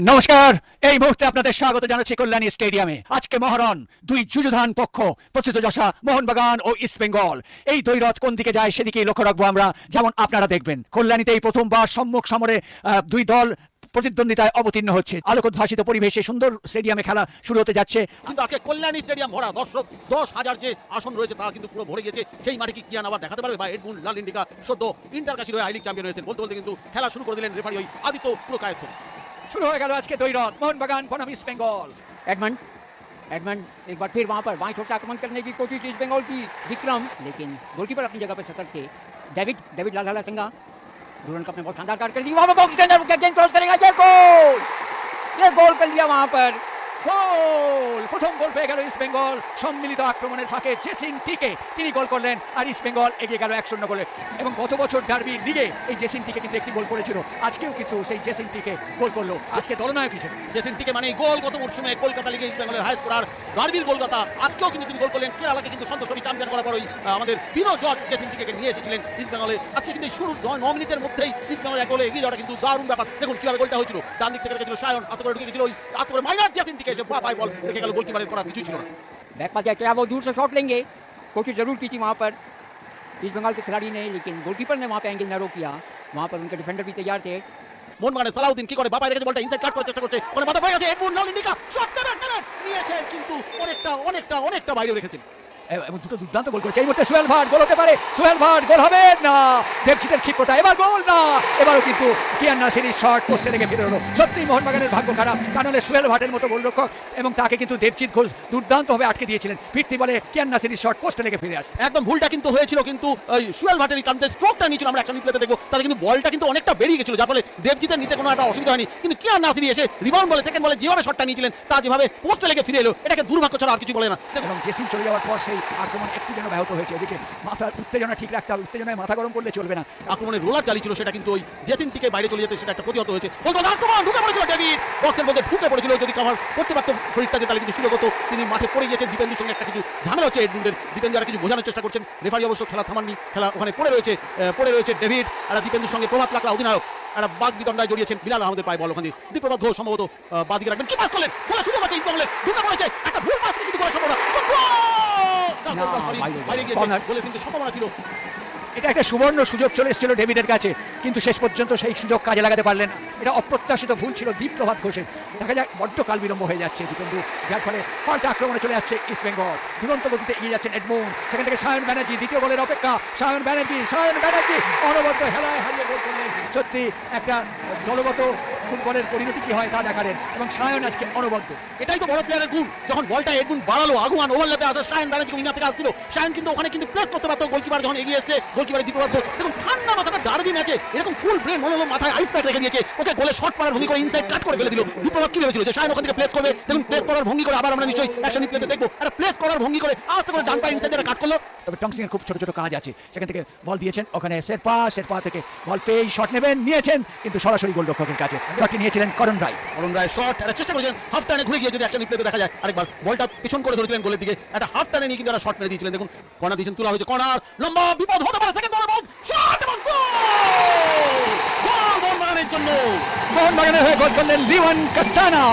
নমস্কার। এই মুহূর্তে আপনাদের স্বাগত জানাচ্ছি কল্যাণী স্টেডিয়ামে। আজকে মহরণ, দুই যুযুধান পক্ষ, প্রথিতযশা মোহনবাগান ও ইস্ট বেঙ্গল। এই দ্বৈরথ কোন দিকে যায় সেদিকেই লক্ষ্য রাখবো আমরা। যেমন আপনারা দেখবেন, কল্যাণীতে এই প্রথমবার সম্মুখ সমরে দুই দল প্রতিদ্বন্দ্বিতায় অবতীর্ণ হচ্ছে। আলোকোদ্ভাসিত পরিবেশে সুন্দর স্টেডিয়ামে খেলা শুরু হতে যাচ্ছে। কিন্তু আজকে কল্যাণী স্টেডিয়াম ভরা দর্শক, 10,000 যে আসন রয়েছে তা কিন্তু পুরো ভরে গেছে। সেই মাঠে কি কিয়ান আবার দেখাতে পারবে, বা এডমুন্ড লাল ইন্ডিকা সদ্য ইন্টারকাশির হয়ে আই লিগ চ্যাম্পিয়ন হয়েছেন। বলতে বলতে কিন্তু খেলা শুরু করে দিলেন রেফারি ওই আদিত্য পুরকায়স্থ। শুরু হয়ে গেল আজকে দ্বৈরথ, मोहनबागान बनाम ईस्ट बंगाल। एडमंड एक बार फिर वहां पर बाएं छोर से आक्रमण करने की कोशिश ईस्ट बंगाल की, विक्रम, लेकिन गोलकीपर अपनी जगह पर सतर्क थे। डेविड लाला सिंगा डूरन कप ने बहुत शानदार कार्य कर दी। वहां पर बॉक्स के अंदर गेंद क्रॉस करेगा, ये गोल कर लिया वहां पर। গোল, প্রথম গোল পেয়ে গেল ইস্ট বেঙ্গল। সম্মিলিত আক্রমণের ফাঁকে জেসিন টিকে তিনি গোল করলেন, আর ইস্ট বেঙ্গল এগিয়ে গেল 1-0 গোলে। এবং গত বছর ডার্বি লিগে এই জেসিন টিকে কিন্তু একটি গোল করেছিল, আজকেও কিন্তু সেই জেসিন টিকে গোল করলো। আজকে দলনায়ক হিসেবে জেসিন টিকে মানে গোল, গত মরশুমে কলকাতা লিগে ইস্ট বেঙ্গলের হাই স্কোরার, ডার্বির গোলদাতা। আজকেও কিন্তু তিনি গোল করলেন। কেরালাকে কিন্তু সন্তোষ করে চ্যাম্পিয়ন করার পর ওই আমাদের বিনো জর্জ জেসিন টিকে নিয়ে এসেছিলেন ইস্ট বেঙ্গলে। আজকে কিন্তু শুরু 9 মিনিটের মধ্যেই ইস্ট বেঙ্গল এক গোলে এগিয়ে যাওয়াটা কিন্তু দারুণ ব্যাপার। দেখুন কিভাবে গোলটা হয়েছিল, ডান দিক থেকে রেখেছিল সায়ন, হাত করে ঢুকে গেছিল ওই হাত করে মাইনাস জেসিন টিকে এসে পায় বল রেখে গেল। গোলকিপারের করার কিছুই ছিল না। बैक पास क्या वो दूर से शॉट लेंगे, कोशिश जरूर की थी वहां पर ईस्ट बंगाल के खिलाड़ी ने, लेकिन गोलकीपर ने वहां पे एंगल नैरो किया। वहां पर उनके डिफेंडर भी तैयार थे। মোহনবাগানের সালাউদ্দিন কি করে, বাবাই রেখেছে বলটা ইনসাইড কাট করার চেষ্টা করছে, ওখানে মাথা পড়ে গেছে। এডমুন্ড লাল ইন্ডিকা শট নিয়েছেন, কিন্তু অনেকটা বাইরে রেখেছেন। এবং দুটো দুর্দান্ত গোল করেছে। এই মুহূর্তে সোহেল ভাট গোল হতে পারে, সোহেল ভাট গোল হবে না। দেবজিতের ক্ষিপ্রতা, এবার গোল না, এবারও কিন্তু কিয়ান নাসিরির শট পোস্টে লেগে ফিরে হলো। সত্যি মোহনবাগানের ভাগ্য খারাপ, তা নাহলে সোহেল ভাটের মতো গোলরক্ষক, এবং তাকে কিন্তু দেবজিৎ ঘোষ দুর্দান্তভাবে আটকে দিয়েছিলেন। ফিরতি বলে কিয়ান নাসিরির শট পোস্টে লেগে ফিরে আসে। একদম ভুলটা কিন্তু হয়েছিল, কিন্তু ওই সোহেল ভাটের কারণে স্ট্রোকটা নিয়েছিল, আমরা একসাথে প্লেতে দেখবো। তাতে কিন্তু বলটা কিন্তু অনেকটা বেরিয়ে গেছিল, যার ফলে দেবজিতের নিতে কোনো একটা অসুবিধা হয়নি। কিন্তু কিয়ান নাসিরি এসে রিবাউন্ড বলে সেকেন্ড বলে যেভাবে শটটা নিয়েছিলেন, তা যেভাবে পোস্টে লেগে ফিরে এলো, এটাকে দুর্ভাগ্য ছাড়া আর কিছু বলে না। এবং জেসিন চলে যাওয়ার পর সেই আক্রমণ একটু যেন ব্যাহত হয়েছে। এদিকে মাথার উত্তেজনা ঠিক রাখতে হবে, উত্তেজনায় মাথা গরম করলে চলবে না। আক্রমণের রোলার চালিয়েছিল, সেটা কিন্তু ওই জেসিন টিকে বাইরে চলে যেতে সেটা একটা প্রতিহত হয়েছে। বলতো আক্রমণ ঢুকে পড়েছিল ডেভিড, বক্সের মধ্যে ঢুকে পড়েছিল। যদি কভার করতে পারতো শরীরটাকে, তাহলে কিন্তু সুযোগ হতো। তিনি মাঠে পড়ে গিয়েছেন। দীপেন্দুর সঙ্গে একটা কিছু ঝামেলা হচ্ছে এডমুন্ডের, দীপেন্দু আর কিছু বোঝানোর চেষ্টা করছেন। রেফারি অবশ্য খেলা থামাননি, খেলা ওখানে পড়ে রয়েছে ডেভিড। আর দীপেন্দুর সঙ্গে প্রভাত লাকড়া অধিনায়ক একটা বাগ বিদণ্ডায় জড়িয়েছেন। বিলাল আহমেদের পায় বল, ওখানে দীপপ্রভাত ঘোষ সম্ভবত বাদিকে রাখবেন। কি পাস করলেন, গোলের সুযোগ আছে ইস্ট বেঙ্গলের, ঢুকে পড়েছে। একটা ভুল পাস কিন্তু গোলের সম্ভাবনা, বাইরে গিয়েছে। গোলের কিন্তু সম্ভাবনা ছিল। এটা একটা সুবর্ণ সুযোগ চলে এসেছিল ডেভিডের কাছে, কিন্তু শেষ পর্যন্ত সেই সুযোগ কাজে লাগাতে পারলেন না। এটা অপ্রত্যাশিত ভুল ছিল দীপপ্রভাত ঘোষের। দেখা যায় বড্ড কাল বিলম্ব হয়ে যাচ্ছে দীপেন্দু, যার ফলে পাল্টা আক্রমণে চলে যাচ্ছে ইস্ট বেঙ্গল। দুরন্ত গতিতে এগিয়ে যাচ্ছেন এডমুন্ড, সেখান থেকে সায়ন ব্যানার্জি, দ্বিতীয় বলের অপেক্ষা। সায়ন ব্যানার্জি অনবদ্য হেলায় হারিয়ে গোল করলেন। সত্যি একটা দলগত ফুটবলের পরিণতি কি হয় তা দেখালেন, এবং সায়ন আজকে অনবদ্য। এটাই তো বড় প্লেয়ারের গুণ। যখন বলটা এডমুন্ড বাড়ালো, আগুয়ান ওভারল্যাপে আসা সায়ন ব্যানার্জি উইঙ্গার থেকে আসছিল, সায়ন কিন্তু ওখানে কিন্তু প্রেস করতে পারতো। গোলকিপার যখন এগিয়ে এসেছে, গোলকিপারের দীপপ্রভাত ঘোষ দেখুন ঠান্ডা মাথাটা ডার্বি ম্যাচে এরকম ফুল ব্রেন মনে হলো, মাথায় আইস প্যাক রেখে দিয়েছে। ওকে গোলে শট মারার ভঙ্গি করে ইনসাইড কাট করে ফেলে দিল। দীপপ্রভাত কি ভেবেছিল যে সায়ন ওখান থেকে প্লেস করবে? দেখুন প্লেস করার ভঙ্গি করে আবার আমরা নিশ্চয়ই একসাথে প্লেতে দেখবো। একটা প্লেস করার ভঙ্গি করে আস্তে করে ডান পায়ে ইনসাইড কাট করলো। তবে টংসিং এর খুব ছোট ছোট কাজ আছে, সেখান থেকে বল দিয়েছেন, ওখানে শেরপা থেকে বল পেয়ে শট নিয়েছেন, কিন্তু সরাসরি গোলরক্ষকের কাছে শটটি নিয়েছিলেন করণ রায় শট। একটা চেষ্টা করেছেন হাফ টানে ঘুরে গিয়ে, যদি একসাথে প্লেতে দেখা যায় আরেকবার বলটা পিছন করে ধরেছিলেন গোলের দিকে, একটা হাফ টানে নিয়ে কিন্তু একটা শট মেরে দিয়েছিলেন। দেখুন কর্নার দিয়েছেন, তোলা হয়েছে কর্নার, লম্বা বিপদ হতে পারে। সেকেন্ড বল শট এবং গোল মোহনবাগানের জন্য। মোহনবাগানের হয়ে গোল করলেন লিওয়ান কাস্তানা।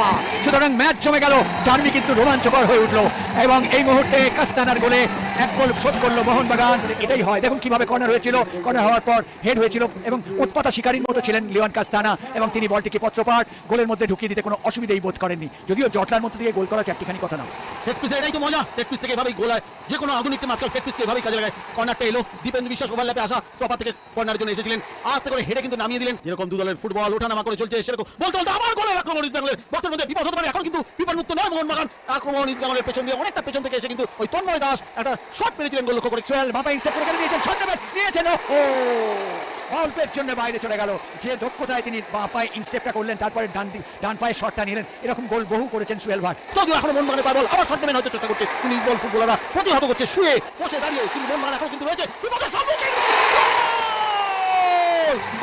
সুতরাং ম্যাচ জমে গেল, ডার্বি কিন্তু রোমাঞ্চকর হয়ে উঠলো, এবং এই মুহূর্তে কাস্তানার গোলে এক গোল শোধ করলো মোহনবাগান। এটাই হয়, দেখুন কিভাবে কর্নার হয়েছিল, কর্নার হওয়ার পর হেড হয়েছিল, এবং উৎপাতা শিকারীর মতো ছিলেন লিওয়ান কাস্তানা, এবং তিনি বলটিকে পত্রপাঠ গোলের মধ্যে ঢুকিয়ে দিতে কোনো অসুবিধাই বোধ করেননি। যদিও জটলার মধ্যে দিয়ে গোল করা চারটিখানি কথা না। সেট পিসে এটাই তো মজা, সেট পিস থেকে এভাবেই গোল হয়। যে কোনো আধুনিক টিম আজকাল সেট পিসকে এভাবেই কাজে লাগায়। কর্নারটা এলো, দীপেন্দু বিশ্বাস ওভারল্যাপে আসা স্টপার থেকে কর্নারের জন্য এসেছিলেন, আস্তে করে হেডে কিন্তু নামিয়ে দিলেন। যেরকম দু দলের ফুটবল ওঠানামা করে চলছে, সেরকম বলতে আবার গোলের আক্রমণ ইস্ট বেঙ্গলের। বক্সের মধ্যে বিপদ হতে পারে, এখন কিন্তু বিপদ মুক্ত নয় মোহনবাগান। আক্রমণ ইস্ট বেঙ্গলের পেছন দিয়ে, অনেকটা পেছন থেকে এসে কিন্তু ওই তন্ময় দাস একটা শট পেরেছিলেন, গোল লক্ষ্য করে সোহেল বাবা ইনসেপ্ট করে দিয়েছেন, শট নিয়েছেন, ও অল্পের জন্য বাইরে চলে গেল। যে দক্ষতায় তিনি বাঁ পায়ে ইনস্টেপটা করলেন, তারপরে ডান পায়ে শটটা নিলেন, এরকম গোল বহু করেছেন সোহেল ভাট। যদিও এখন মোহনবাগানের পায় বল, আবার শট নেবেন হয়তো চেষ্টা করছে, কিন্তু ইস্ট বেঙ্গল ফুটবলাররা প্রতিহত করছে শুয়ে বসে দাঁড়িয়ে, কিন্তু মোহনবাগান এখন কিন্তু রয়েছে বিপদের সম্মুখীন।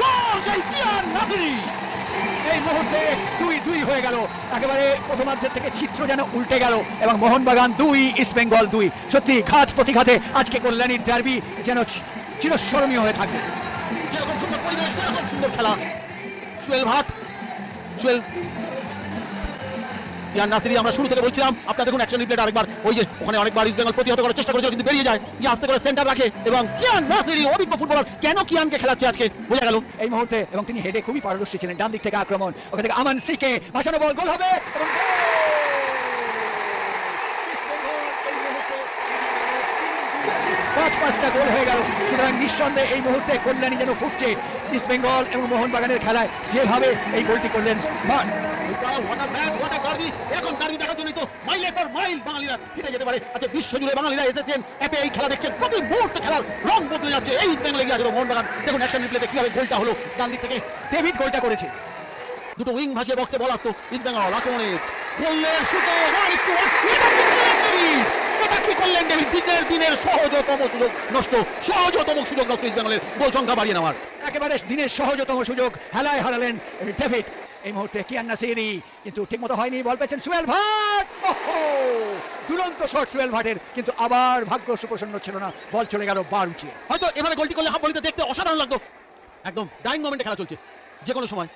গোল সেই কিয়ান নাসিরি। এই মুহূর্তে 2-2 হয়ে গেল, একেবারে প্রথমার্ধের থেকে চিত্র যেন উল্টে গেল, এবং মোহনবাগান 2 ইস্ট বেঙ্গল 2। সত্যি ঘাত প্রতিঘাতে আজকে কল্যাণীর ডার্বি যেন চিরস্মরণীয় হয়ে থাকবে। যেরকম সুন্দর পরিবেশ, সেরকম সুন্দর খেলা। সোহেল ইয়ান নাসিরি আমরা শুরু থেকে বলছিলাম, আপনারা দেখুন অ্যাকশন রিপ্লেটা আরেকবার, ওই যে ওখানে অনেকবার ইস্ট বেঙ্গল প্রতিহত করার চেষ্টা করেছিল কিন্তু বেরিয়ে যায়, আস্তে করে সেন্টার রাখে এবং কিয়ান নাসিরি অভিজ্ঞ ফুটবলার, কেন কিয়ানকে খেলাচ্ছে আজকে বোঝা গেল। এই মুহূর্তে এবং তিনি হেডে খুবই পারদর্শী ছিলেন। ডান দিক থেকে আক্রমণ, ওখান থেকে আমান সিকে ভাসানো বল, গোল হবে এবং গোল! ইস্ট বেঙ্গল এই মুহূর্তে এগিয়ে গেল 3-2। 5-5টা গোল হয়ে গেল। সুতরাং নিঃসন্দেহে এই মুহূর্তে কল্যাণী যেন ফুটছে ইস্ট বেঙ্গল এবং মোহনবাগানের খেলায়, যেভাবে এই গোলটি করলেন মান। এরকম ডার্বি দেখার জন্যই তো মাইলের পর মাইল বাঙালিরা হেঁটে যেতে পারে। আজকে বিশ্বজুড়ে বাঙালিরা এসেছেন অ্যাপে এই খেলা দেখছেন, প্রতি মুহূর্তে খেলার রং বদলে যাচ্ছে। এই ইস্ট বেঙ্গল এগিয়ে আছে মোহনবাগান, দেখুন অ্যাকশন রিপ্লেতে কিভাবে গোলটা হলো। ডান দিক থেকে ডেভিড গোলটা করেছে। দুটো উইং ভাসিয়ে বক্সে বল আসতো ইস্ট বেঙ্গল আক্রমণে গোলের শুটে এটা কি করলেন ডেভিড? দিনের সহজতম সুযোগ নষ্ট, সহজতম সুযোগ নষ্ট ইস্ট বেঙ্গলের, গোল সংখ্যা বাড়িয়ে নেওয়ার। একেবারে দিনের সহজতম সুযোগ হেলায় হারালেন ডেভিড। এই মুহূর্তে কিয়ান নাসিরি, কিন্তু ঠিকমতো হয়নি, বল পেয়েছেন সুয়েল ভাট। ওহো, দুরন্ত শট সুয়েল ভাটের, কিন্তু আবার ভাগ্য সুপ্রসন্ন ছিল না, বল চলে গেল বার উঠিয়ে। হয়তো এভাবে গোলটি করলে হাফ ভলিতে দেখতে অসাধারণ লাগতো। একদম ডাইং মোমেন্টে খেলা চলছে, যে কোনো সময়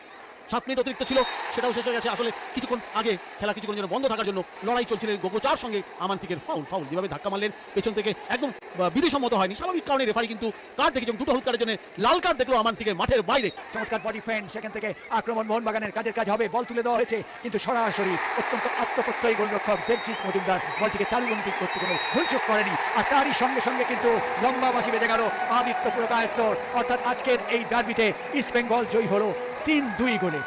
7 মিনিট অতিরিক্ত ছিল, সেটাও শেষ হয়ে গেছে। আসলে কিছুক্ষণ আগে খেলা কিছুক্ষণ যেন বন্ধ থাকার জন্য লড়াই চলছিল গোগোচার সঙ্গে। আমান সিকের ফাউল যেভাবে ধাক্কা মারলেন পেছন থেকে, একদম বিধিসম্মত হয়নি, স্বাভাবিক কারণে রেফারি কিন্তু কার্ড দেখেছেন, দুটো হলুদ কার্ডের জন্য লাল কার্ড দেখলো আমান সিকের মাঠের বাইরে। চমৎকার বডি ফেন্ড, সেখান থেকে আক্রমণ মোহনবাগানের কাজের কাজ হবে। বল তুলে দেওয়া হয়েছে, কিন্তু সরাসরি অত্যন্ত আত্মপ্রত্যয়ী গোলরক্ষক দেবজিৎ মজুমদার বলটিকে তালুবন্দী করতে কোনো ভুলচুক করেনি। আর তারই সঙ্গে সঙ্গে কিন্তু লম্বা বাঁশি বেজে গেল আদিত্য পুরকায়স্থর। অর্থাৎ আজকের এই ডার্বিতে ইস্ট বেঙ্গল জয়ী হলো 3-2 গোলে।